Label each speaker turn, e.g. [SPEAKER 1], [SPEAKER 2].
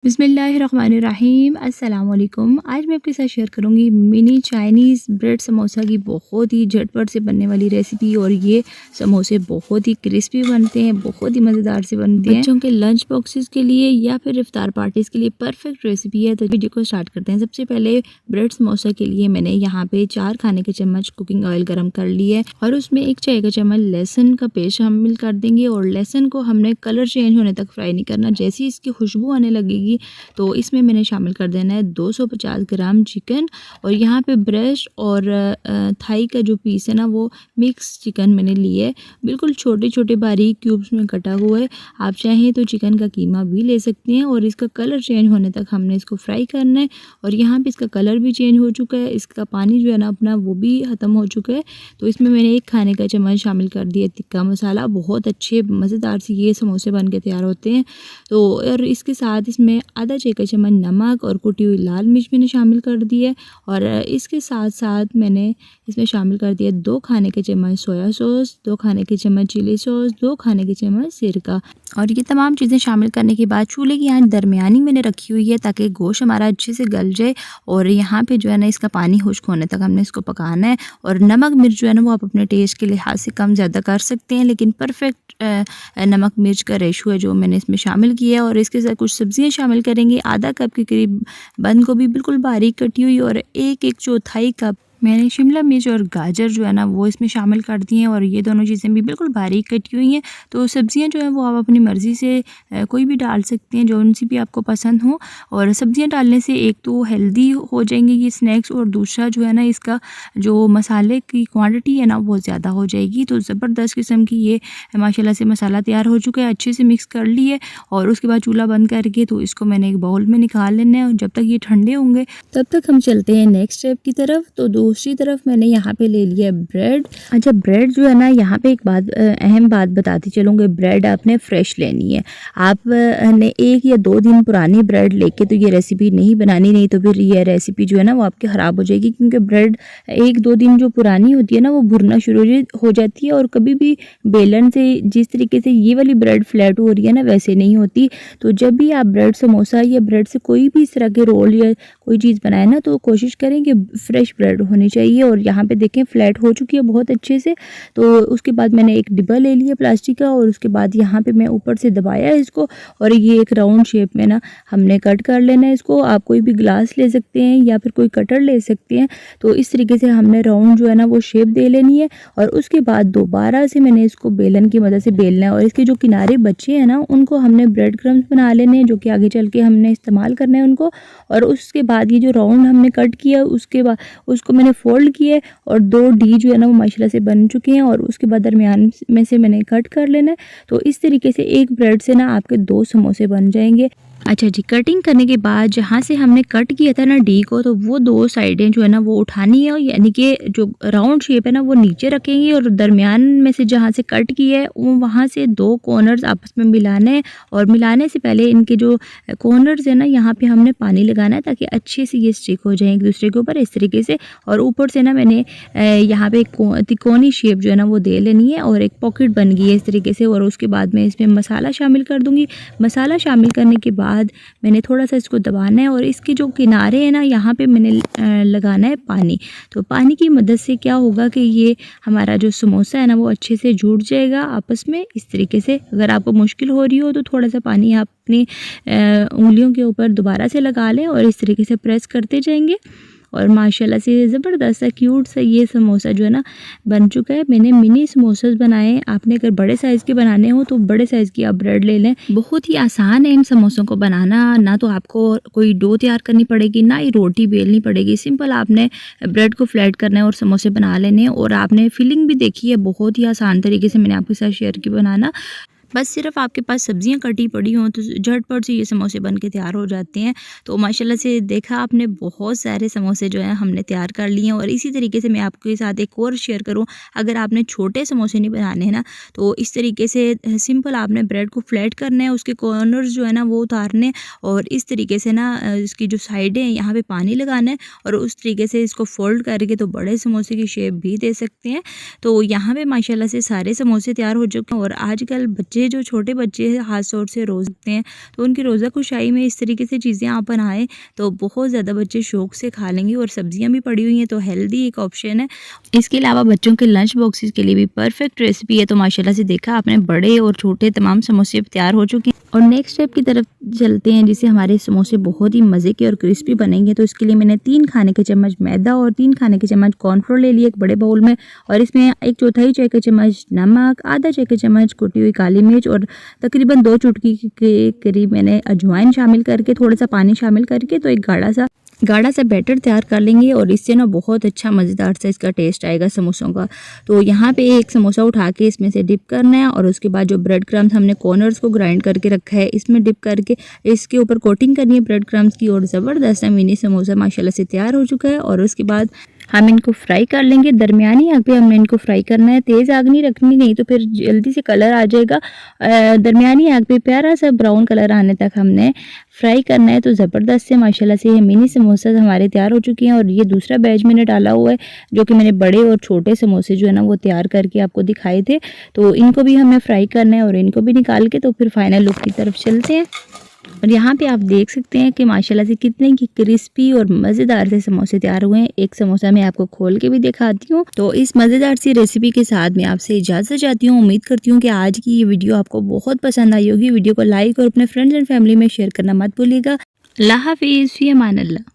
[SPEAKER 1] बिस्मिल्लाहिर्रहमानिर्रहीम अस्सलाम वालेकुम। आज मैं आपके साथ शेयर करूंगी मिनी चाइनीज़ ब्रेड समोसा की बहुत ही झटपट से बनने वाली रेसिपी। और ये समोसे बहुत ही क्रिस्पी बनते हैं, बहुत ही मज़ेदार से बनते हैं। बच्चों के लंच बॉक्सेस के लिए या फिर इफ्तार पार्टीज़ के लिए परफेक्ट रेसिपी है। तो वीडियो को स्टार्ट करते हैं। सबसे पहले ब्रेड समोसा के लिए मैंने यहाँ पे 4 खाने के चम्मच कुकिंग ऑयल गर्म कर लिए और उसमें 1 चाय का चम्मच लहसुन का पेस्ट शामिल कर देंगे। और लहसुन को हमने कलर चेंज होने तक फ्राई नहीं करना। जैसे ही इसकी खुशबू आने लगेगी तो इसमें मैंने शामिल कर देना है 250 ग्राम चिकन। और यहाँ पे ब्रेस्ट और थाई का जो पीस है ना, वो मिक्स चिकन मैंने लिए, बिल्कुल छोटे छोटे बारीक क्यूब्स में कटा हुआ है। आप चाहें तो चिकन का कीमा भी ले सकते हैं। और इसका कलर चेंज होने तक हमने इसको फ्राई करना है। और यहाँ पे इसका कलर भी चेंज हो चुका है, इसका पानी जो है ना अपना वो भी ख़त्म हो चुका है। तो इसमें मैंने 1 खाने का चम्मच शामिल कर दिया टिक्का मसाला। बहुत अच्छे मज़ेदार से ये समोसे बन के तैयार होते हैं। तो और इसके साथ इसमें आधा चाय का चम्मच नमक और कुटी हुई लाल मिर्च मैंने शामिल कर दी है। और इसके साथ साथ मैंने इसमें शामिल कर दिया 2 खाने के चम्मच सोया सॉस, 2 खाने के चम्मच चिली सॉस, 2 खाने के चम्मच सिरका। और ये तमाम चीज़ें शामिल करने के बाद चूल्हे की आंच दरमियानी मैंने रखी हुई है ताकि गोश्त हमारा अच्छे से गल जाए। और यहाँ पे जो है ना इसका पानी खुश्क होने तक हमने इसको पकाना है। और नमक मिर्च जो है ना वो आप अपने टेस्ट के लिहाज से कम ज़्यादा कर सकते हैं, लेकिन परफेक्ट नमक मिर्च का रेशो है जो मैंने इसमें शामिल किया है। और इसके साथ कुछ सब्जियां शामिल करेंगे। आधा कप के करीब बंद गोभी बिल्कुल बारीक कटी हुई और 1/4 कप मैंने शिमला मिर्च और गाजर जो है ना वो इसमें शामिल कर दी हैं। और ये दोनों चीज़ें भी बिल्कुल बारीक कटी हुई हैं। तो सब्जियां जो है वो आप अपनी मर्ज़ी से कोई भी डाल सकते हैं, जो उनसी भी आपको पसंद हो। और सब्जियां डालने से एक तो हेल्दी हो जाएंगे ये स्नैक्स, और दूसरा जो है ना इसका जो मसाले की क्वांटिटी है ना वो ज़्यादा हो जाएगी। तो ज़बरदस्त किस्म की ये माशाल्लाह से मसाला तैयार हो चुका है, अच्छे से मिक्स कर लिए। और उसके बाद चूल्हा बंद करके तो इसको मैंने एक बाउल में निकाल लेना है। और जब तक ये ठंडे होंगे तब तक हम चलते हैं नेक्स्ट स्टेप की तरफ। तो दूसरी तरफ मैंने यहाँ पे ले लिया ब्रेड। अच्छा, ब्रेड जो है ना, यहाँ पे एक बात अहम बात बताती चलूँगी, ब्रेड आपने फ्रेश लेनी है। आप ने 1 या 2 दिन पुरानी ब्रेड लेके तो ये रेसिपी नहीं बनानी, नहीं तो फिर ये रेसिपी जो है ना वो आपकी ख़राब हो जाएगी। क्योंकि ब्रेड 1-2 दिन जो पुरानी होती है ना वो भुरना शुरू हो जाती है। और कभी भी बेलन से जिस तरीके से ये वाली ब्रेड फ्लैट हो रही है ना वैसे नहीं होती। तो जब भी आप ब्रेड समोसा या ब्रेड से कोई भी इस तरह के रोल या कोई चीज़ बनाए ना तो कोशिश करें कि फ्रेश ब्रेड होनी चाहिए। और यहाँ पे देखें फ्लैट हो चुकी है बहुत अच्छे से। तो उसके बाद मैंने एक डिब्बा ले लिया प्लास्टिक का। और उसके बाद यहाँ पे मैं ऊपर से दबाया इसको। और ये एक राउंड शेप में ना हमने कट कर लेना है इसको। आप कोई भी ग्लास ले सकते हैं या फिर कोई कटर ले सकते हैं। तो इस तरीके से हमने राउंड जो है ना वो शेप दे लेनी है। और उसके बाद दोबारा से मैंने इसको बेलन की मदद से बेलना है। और इसके जो किनारे बचे हैं ना उनको हमने ब्रेड क्रम्स बना लेने हैं, जो कि आगे चल के हमने इस्तेमाल करना है उनको। और उसके बाद ये जो राउंड हमने कट किया उसके बाद उसको मैंने फोल्ड किया और 2 डी जो है ना वो माशाल्लाह से बन चुके हैं। और उसके बाद दरमियान में से मैंने कट कर लेना है। तो इस तरीके से एक ब्रेड से ना आपके 2 समोसे बन जाएंगे। अच्छा जी, कटिंग करने के बाद जहाँ से हमने कट किया था ना डी को, तो वो 2 साइडें जो है ना वो उठानी है। यानी कि जो राउंड शेप है ना वो नीचे रखेंगे। और दरमियान में से जहाँ से कट किया है वो वहाँ से 2 कॉर्नर्स आपस में मिलाने हैं। और मिलाने से पहले इनके जो कॉर्नर्स है ना यहाँ पे हमने पानी लगाना है ताकि अच्छे से ये स्टिक हो जाए एक दूसरे के ऊपर इस तरीके से। और ऊपर से ना मैंने यहाँ पे तिकोनी शेप जो है ना वो दे लेनी है और एक पॉकेट बन गई है इस तरीके से। और उसके बाद मैं इसमें मसाला शामिल कर दूँगी। मसाला शामिल करने के बाद मैंने थोड़ा सा इसको दबाना है। और इसके जो किनारे हैं ना यहाँ पे मैंने लगाना है पानी। तो पानी की मदद से क्या होगा कि ये हमारा जो समोसा है ना वो अच्छे से जुड़ जाएगा आपस में इस तरीके से। अगर आपको मुश्किल हो रही हो तो थोड़ा सा पानी आप अपनी उंगलियों के ऊपर दोबारा से लगा लें और इस तरीके से प्रेस करते जाएंगे। और माशाल्लाह से ज़बरदस्त सा क्यूट सा ये समोसा जो है ना बन चुका है। मैंने मिनी समोसेस बनाए। आपने अगर बड़े साइज़ के बनाने हो तो बड़े साइज़ की आप ब्रेड ले लें। बहुत ही आसान है इन समोसों को बनाना। ना तो आपको कोई डो तैयार करनी पड़ेगी, ना ही रोटी बेलनी पड़ेगी। सिंपल आपने ब्रेड को फ्लैट करना है और समोसे बना लेने हैं। और आपने फिलिंग भी देखी है, बहुत ही आसान तरीके से मैंने आपके साथ शेयर की बनाना। बस सिर्फ आपके पास सब्जियां कटी पड़ी हों तो झटपट से ये समोसे बन के तैयार हो जाते हैं। तो माशाल्लाह से देखा आपने, बहुत सारे समोसे जो हैं हमने तैयार कर लिए हैं। और इसी तरीके से मैं आपके साथ एक और शेयर करूं, अगर आपने छोटे समोसे नहीं बनाने हैं ना तो इस तरीके से सिंपल आपने ब्रेड को फ्लैट करना है, उसके कॉर्नर्स जो है ना वो उतारने और इस तरीके से ना इसकी जो साइडें हैं यहाँ पर पानी लगाना है और उस तरीके से इसको फोल्ड करके तो बड़े समोसे की शेप भी दे सकते हैं। तो यहाँ पर माशाल्लाह से सारे समोसे तैयार हो चुके हैं। और आजकल बच्चे ये जो छोटे बच्चे हाथ तौर से रोज़ रखते हैं तो उनकी रोज़ा कुशाई में इस तरीके से चीज़ें आप बनाएं तो बहुत ज़्यादा बच्चे शौक से खा लेंगे। और सब्जियां भी पड़ी हुई हैं तो हेल्दी एक ऑप्शन है। इसके अलावा बच्चों के लंच बॉक्सेस के लिए भी परफेक्ट रेसिपी है। तो माशाल्लाह से देखा आपने, बड़े और छोटे तमाम समोसे तैयार हो चुके हैं। और नेक्स्ट स्टेप की तरफ चलते हैं, जिससे हमारे समोसे बहुत ही मज़े के और क्रिस्पी बनेंगे। तो इसके लिए मैंने 3 खाने के चम्मच मैदा और 3 खाने के चम्मच कॉर्नफ्लोर ले लिए एक बड़े बाउल में। और इसमें 1/4 चाय का चम्मच नमक, आधा चाय का चम्मच कुटी हुई काली मिर्च और तकरीबन 2 चुटकी के करीब मैंने अजवाइन शामिल करके, थोड़ा सा पानी शामिल करके तो एक गाढ़ा सा बैटर तैयार कर लेंगे। और इससे ना बहुत अच्छा मज़ेदार सा इसका टेस्ट आएगा समोसों का। तो यहाँ पे एक समोसा उठा के इसमें से डिप करना है और उसके बाद जो ब्रेड क्रम्स हमने कॉर्नर्स को ग्राइंड करके रखा है इसमें डिप करके इसके ऊपर कोटिंग करनी है ब्रेड क्रम्स की। और ज़बरदस्त सा मिनी समोसा माशाल्लाह से तैयार हो चुका है। और उसके बाद हम इनको फ्राई कर लेंगे। दरमियानी आग पे हमने इनको फ्राई करना है, तेज़ आग नहीं रखनी, नहीं तो फिर जल्दी से कलर आ जाएगा। दरमियानी आग पे प्यारा सा ब्राउन कलर आने तक हमने फ्राई करना है। तो ज़बरदस्त से माशाल्लाह से ये मिनी समोसा हमारे तैयार हो चुके हैं। और ये दूसरा बैच मैंने डाला हुआ है, जो कि मैंने बड़े और छोटे समोसे जो है ना वो तैयार करके आपको दिखाए थे। तो इनको भी हमें फ्राई करना है और इनको भी निकाल के तो फिर फाइनल लुक की तरफ चलते हैं। और यहाँ पे आप देख सकते हैं कि माशाल्लाह से कितने की क्रिस्पी और मज़ेदार से समोसे तैयार हुए हैं। एक समोसा मैं आपको खोल के भी दिखाती हूँ। तो इस मज़ेदार सी रेसिपी के साथ मैं आपसे इजाज़त चाहती हूँ। उम्मीद करती हूँ कि आज की ये वीडियो आपको बहुत पसंद आई होगी। वीडियो को लाइक और अपने फ्रेंड्स एंड फैमिली में शेयर करना मत भूलिएगा। अल्लाह हाफिज़, फ़ी अमान अल्लाह।